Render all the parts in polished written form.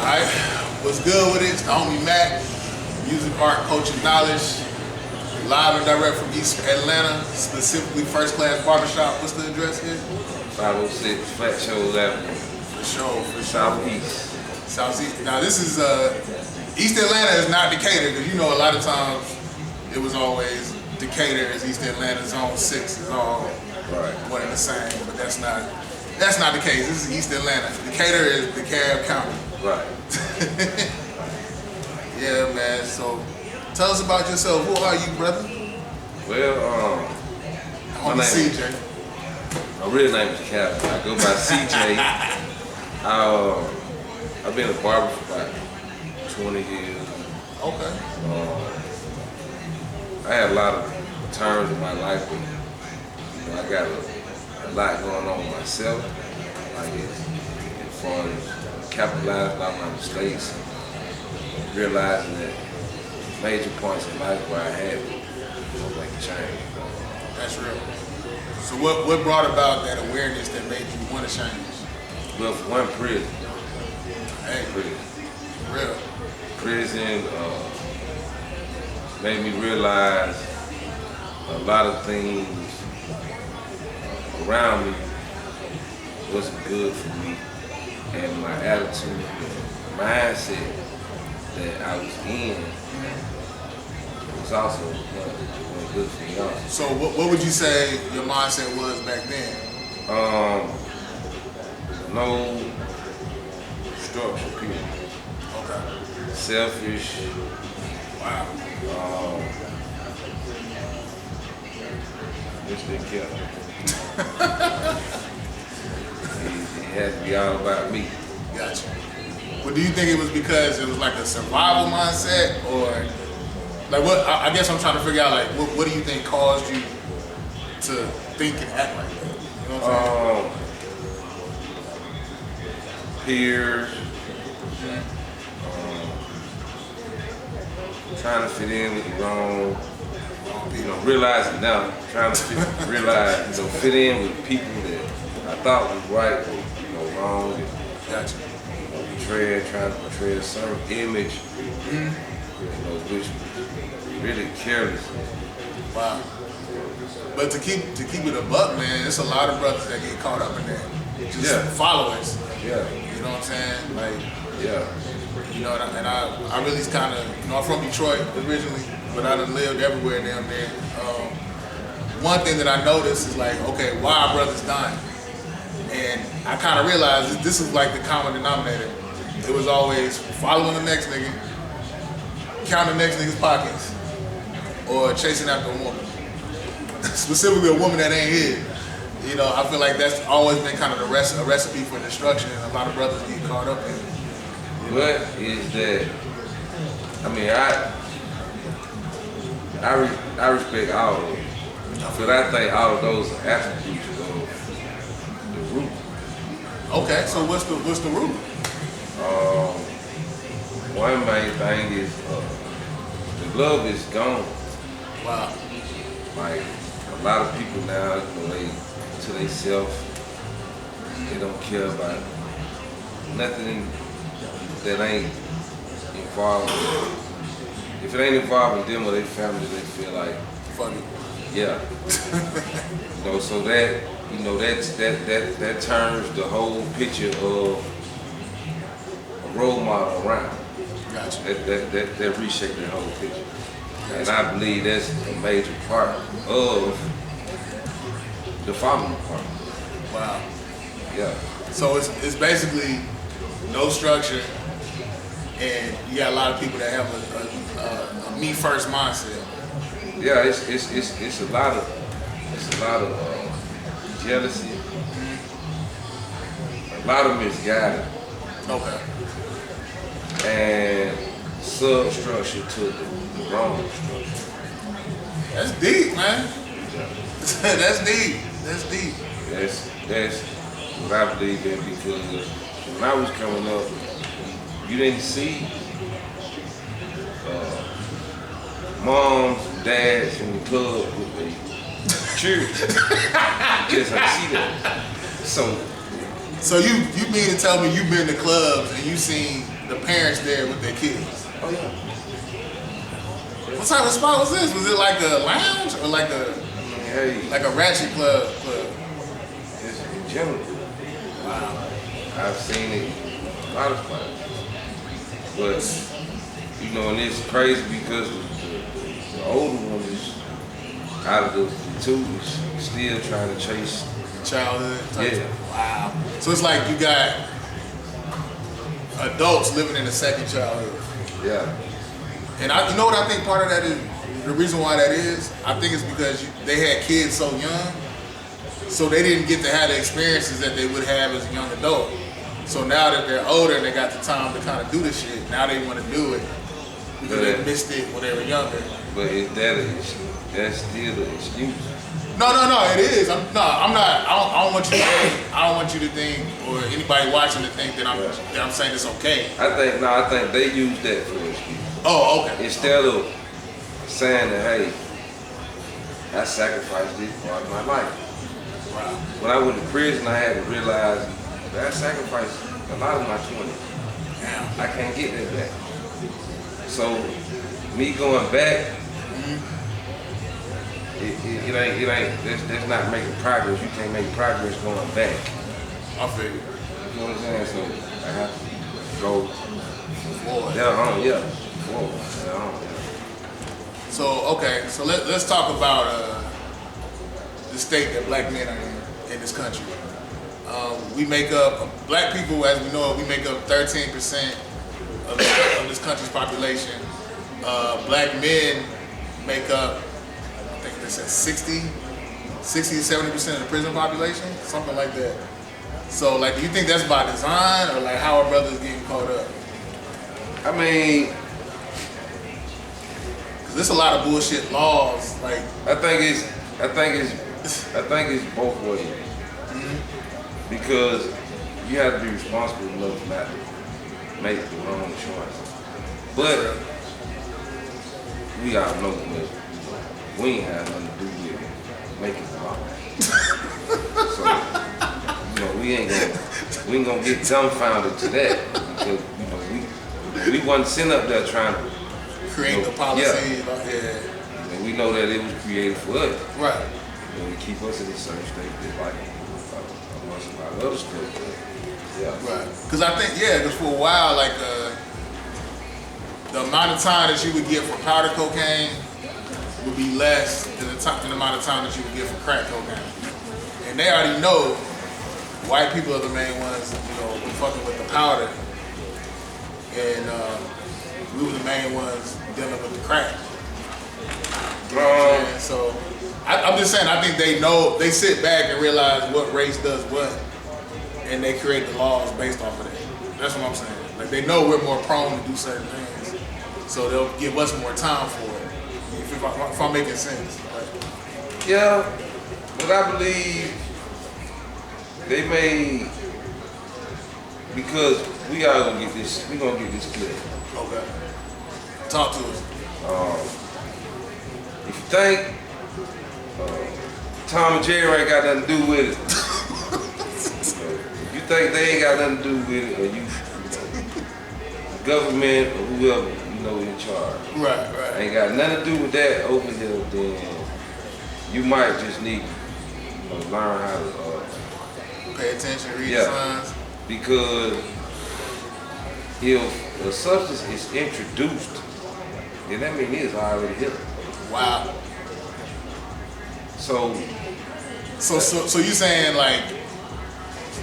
Alright, what's good with it? It's the homie Mac, music, art, coaching, knowledge. Live and direct from East Atlanta, specifically First Class Barbershop. What's the address here? 506 Flat SHAOLS Avenue. For sure. Southeast. Southeast. Now this is, East Atlanta is not Decatur, because you know a lot of times it was always Decatur is East Atlanta, Zone 6 is all one and the same, but that's not the case. This is East Atlanta. Decatur is DeKalb County. Right. Yeah, man. So, tell us about yourself. Who are you, brother? Well, my name is CJ. My real name is Captain. I go by CJ. I've been a barber for about 20 years. Okay. I had a lot of turns in my life, but I got a lot going on with myself. Like as far as capitalizing on my mistakes, realizing that major points in life where I had to make a change. That's real. So what brought about that awareness that made you want to change? Well, for one, prison. Hey, Prison. real. Prison made me realize a lot of things around me wasn't good for me, and my attitude and mindset that I was in was also wasn't good for me also. So what would you say your mindset was back then? No structure, period. Okay. Selfish. Wow. Which they kept. It had to be all about me. Gotcha. Well, do you think it was because it was like a survival mindset, or like what? I guess I'm trying to figure out like what do you think caused you to think and act like that? You know what I'm saying? Peers. Trying to fit in with the wrong. Realizing now, trying to fit in with people that I thought was right, but wrong. Gotcha. Trying to portray a certain image, which was really careless. Wow. But to keep it a buck, man, it's a lot of brothers that get caught up in that. Just followers. Yeah. You know what I'm saying? Like, yeah. You know, and I really kind of, I'm from Detroit originally, but I done lived everywhere down there. One thing that I noticed is like, okay, why are brothers dying? And I kind of realized this is like the common denominator. It was always following the next nigga, counting the next nigga's pockets, or chasing after a woman. Specifically a woman that ain't his. You know, I feel like that's always been kind of a recipe for destruction, and a lot of brothers get caught up in it. What is that? I mean, I respect all of them. But I think all of those are attributes of the root. Okay, so what's the root? One main thing is the love is gone. Wow. Like a lot of people now, they to themselves. They don't care about nothing that ain't involved. If it ain't involving them or their family, they feel like fuck it. Yeah. So that that turns the whole picture of a role model around. Gotcha. That reshape the whole picture. Gotcha. And I believe that's a major part of the following part. Wow. Yeah. So it's basically no structure, and you got a lot of people that have a me first mindset. Yeah, it's a lot of jealousy, a lot of misguided, and substructure to the wrong structure. That's deep, man. Yeah. That's deep. That's deep. That's what I believe in, because when I was coming up, you didn't see moms and dads in the club with the children. Yes, I see that. So you mean to tell me you've been to clubs and you seen the parents there with their kids. Oh yeah. What type of spot was this? Was it like a lounge or like a ratchet club? It's in general. Wow. I've seen it a lot of spots. But, and it's crazy because the older one is out of the two is still trying to chase childhood. Yeah. Wow. So it's like you got adults living in a second childhood. Yeah. And you know what I think part of that is, the reason why that is, I think it's because they had kids so young, so they didn't get to have the experiences that they would have as a young adult. So now that they're older and they got the time to kind of do this shit, now they want to do it because they missed it when they were younger. But that's still the excuse. No, it is. I'm not. I don't want you to think. I don't want you to think, or anybody watching to think that I'm saying it's okay. I think they use that for an excuse. Oh, okay. Instead of saying that, hey, I sacrificed this part of my life. Wow. When I went to prison, I had to realize that I sacrificed a lot of my 20s. Damn. I can't get that back. So me going back, it ain't. That's not making progress. You can't make progress going back. I figure. You know what I'm saying? So I have to go forward. Forward. So okay, so let's talk about the state that black men are in this country. We make up, black people, as we know it, we make up 13% of this country's population. Black men make up, I think they said 60 to 70% of the prison population, something like that. So like, do you think that's by design, or like how our brothers getting caught up? I mean, cause there's a lot of bullshit laws. Like, I think it's both ways. Because you have to be responsible enough not to make the wrong choice. But we all know that we ain't have nothing to do with making the law. So, we ain't gonna get dumbfounded to that, because we wasn't sitting up there trying to create the policy. And we know that it was created for us. Right. To keep us in a certain state, like other stuff. Yeah. Right. Because I think, because for a while, like the amount of time that you would get for powder cocaine would be less than the amount of time that you would get for crack cocaine. And they already know white people are the main ones, fucking with the powder. And we were the main ones dealing with the crack. So I'm just saying, I think they know, they sit back and realize what race does what, and they create the laws based off of that. That's what I'm saying. Like, they know we're more prone to do certain things, so they'll give us more time for it. If I'm making sense. Like, yeah, but I believe they may, because we are gonna get this clear. Okay. Talk to us. If you think Tom and Jerry ain't got nothing to do with it, if you think they ain't got nothing to do with it, or you government or whoever in charge, right, ain't got nothing to do with that over here, then you might just need to learn how to pay attention, read the signs. Because if a substance is introduced, then that means it's already here. Wow. So you saying, like,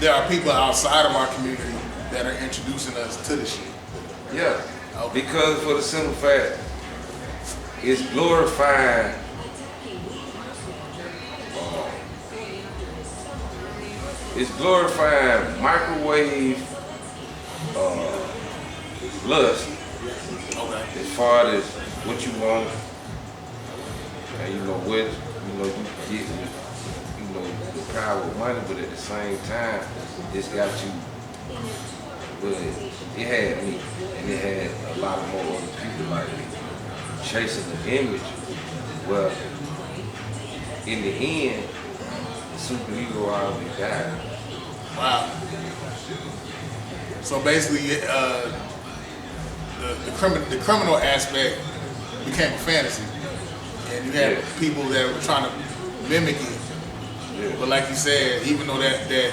there are people outside of our community that are introducing us to the shit? Yeah. Okay. Because for the simple fact, it's glorifying microwave lust. Okay. As far as what you want, and you get the power of money, but at the same time, it's got you. But it had me, and it had a lot more other people like me chasing the image. Well, in the end, the superhero always died. Wow. So basically, the criminal aspect became a fantasy, and you had people that were trying to mimic it. Yeah. But like you said, even though that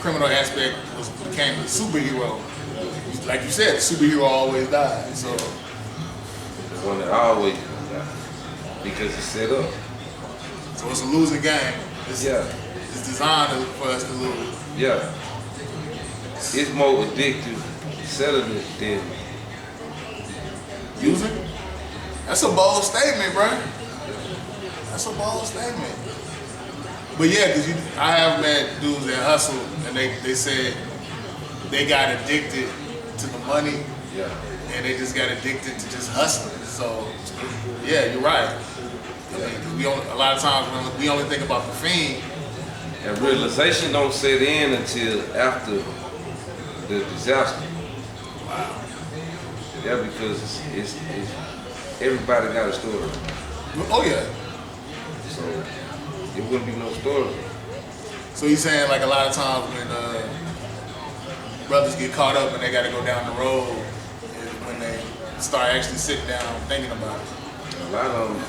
criminal aspect became the superhero, like you said, the superhero always dies. So The one that always comes out because it's set up. so it's a losing game. It's designed for us to lose. Yeah. It's more addictive selling it than Using? That's a bold statement, bro. That's a bold statement. But yeah, because I have met dudes that hustle, and they said they got addicted to the money, and they just got addicted to just hustling. So yeah, you're right. I mean, a lot of times we only think about the fiend. And realization don't set in until after the disaster. Wow. Yeah, because it's everybody got a story. Oh yeah. So it wouldn't be no story. So you're saying like a lot of times when brothers get caught up and they got to go down the road, is when they start actually sitting down thinking about it. A lot of them,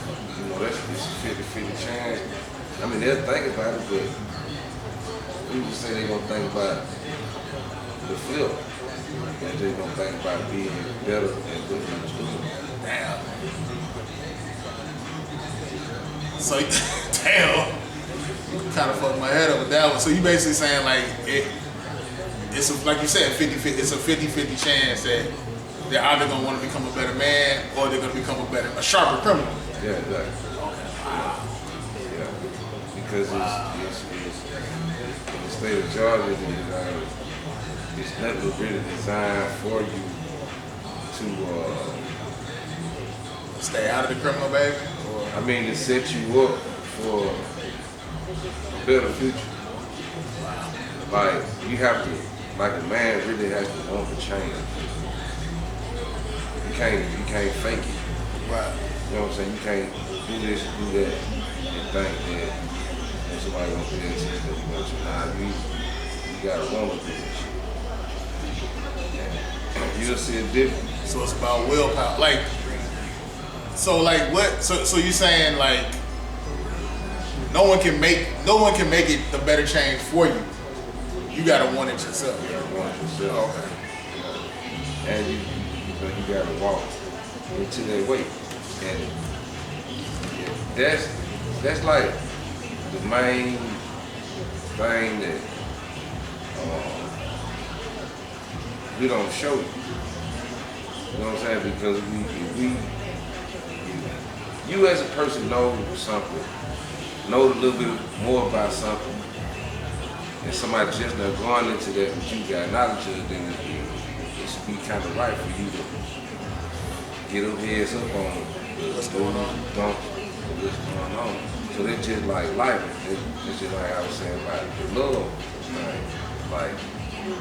that's a 50-50 chance. I mean, they'll think about it, but people say they're gonna think about the flip. And they're gonna think about being better and what they was doing. Damn. So, damn. You kind of fucked my head up with that one. So you basically saying like it's like you said, 50-50. It's a 50-50 chance that they're either gonna want to become a better man or they're gonna become a sharper criminal. Yeah, exactly. Wow. Yeah, because it's in the state of Georgia, it's nothing really designed for you to stay out of the criminal, baby. I mean, to set you up for a better future. Like you have to, like a man really has to want to change. You can't fake it. Right. You know what I'm saying? You can't do this and do that and think that somebody gonna pay attention that you want to. Nah, you gotta want to do this shit. You'll see it different. So it's about willpower. Like, so like what? So you're saying like no one can make it the better change for you. You gotta want it yourself. You gotta want it yourself. Okay. And you gotta walk into that way. And that's like the main thing that we don't show you. You know what I'm saying? Because you as a person know something, know a little bit more about something, and somebody just not going into that, but you got knowledge of it, then it should be kind of right for you to get them heads up on what's going on, what's going on. So they just like life. It's just like I was saying about the love, like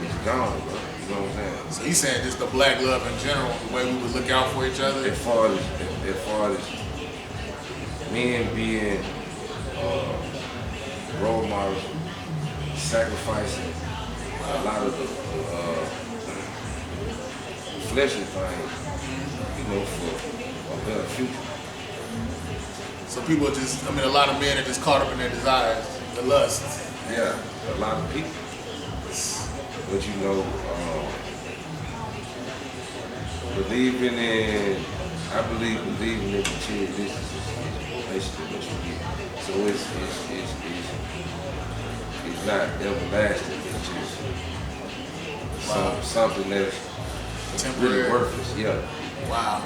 it's gone, bro. You know what I'm saying? So you saying just the black love in general, the way we would look out for each other? As far as men being role models, sacrificing a lot of the fleshly things, for a better future. So people just, a lot of men are just caught up in their desires, the lust. Yeah, a lot of people. But believing in materialistic is basically what you get. So it's not everlasting. It's just something that's temporary, really worthless. Yeah. Wow.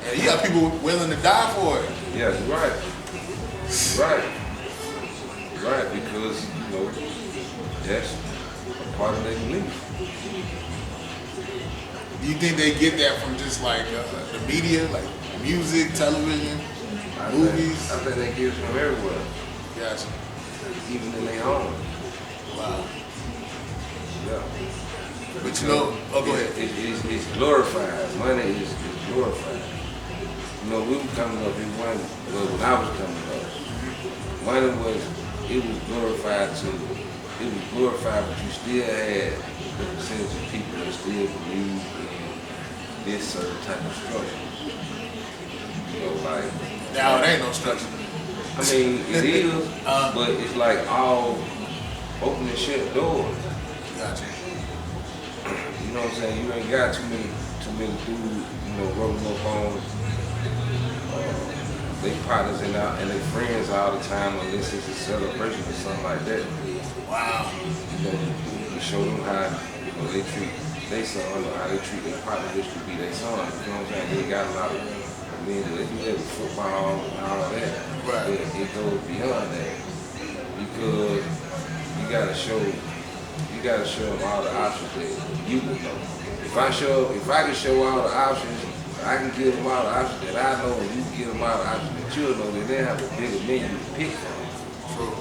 And you got people willing to die for it. Yeah, you're right. Right, because that's a part of their belief. Do you think they get that from just like the media, like music, television, movies? I think they get it from everywhere. Gotcha. Even in their home. Wow. Yeah. But go ahead. It's glorified. Money is glorified. We were coming up, when I was coming up, money was glorified too. It was glorified, but you still had the percentage of people that still believe in this certain type of structure. You know, like Now it ain't no structure. I mean, it is, but it's like all open and shut doors. Gotcha. You know what I'm saying? You ain't got too many dudes, you know, rolling up on they partners and they friends all the time unless it's a celebration or something like that. Wow. You know, you show them how they treat their son or how they treat their partner, which could be their son. You know what I'm saying? They got a lot of men that they do that with football and all that. Right. But it goes beyond that because you gotta show them all the options that you would know. If I can show all the options, I can give them all the options that I know, and you can give them all the options that you know, then they have a bigger menu to pick from. True.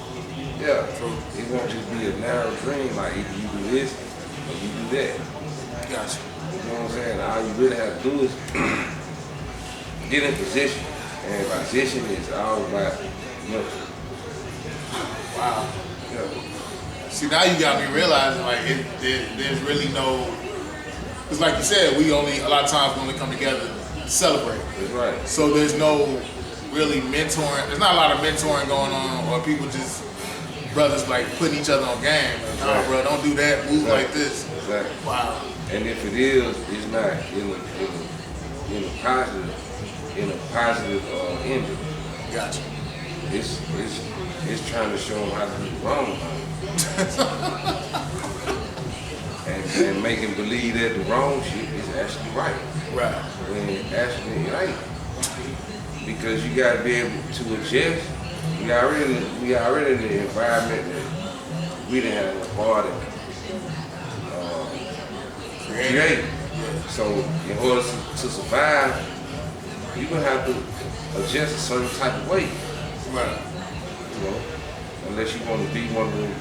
Yeah. True. It won't just be a narrow dream, like either you do this or you do that. Gotcha. You know what I'm saying? All you really have to do is get in position. And position is all about mental. Wow. Yeah. See, now you got me realizing like there's really no. Because like you said, a lot of times when we come together to celebrate. That's right. So there's no really mentoring. There's not a lot of mentoring going on, or people just brothers like putting each other on game. Like, no, right. bro, don't do that. Move Exactly. like this. Exactly. Wow. And if it is, it's not in a positive ending. Gotcha. It's trying to show them how to do wrong. and making believe that the wrong shit is actually right. Right. When actually it ain't. Because you gotta be able to adjust. We already in the environment that we didn't have a part in create. So in order to survive, you're gonna have to adjust a certain type of way. Right. You know, unless you want to be one of them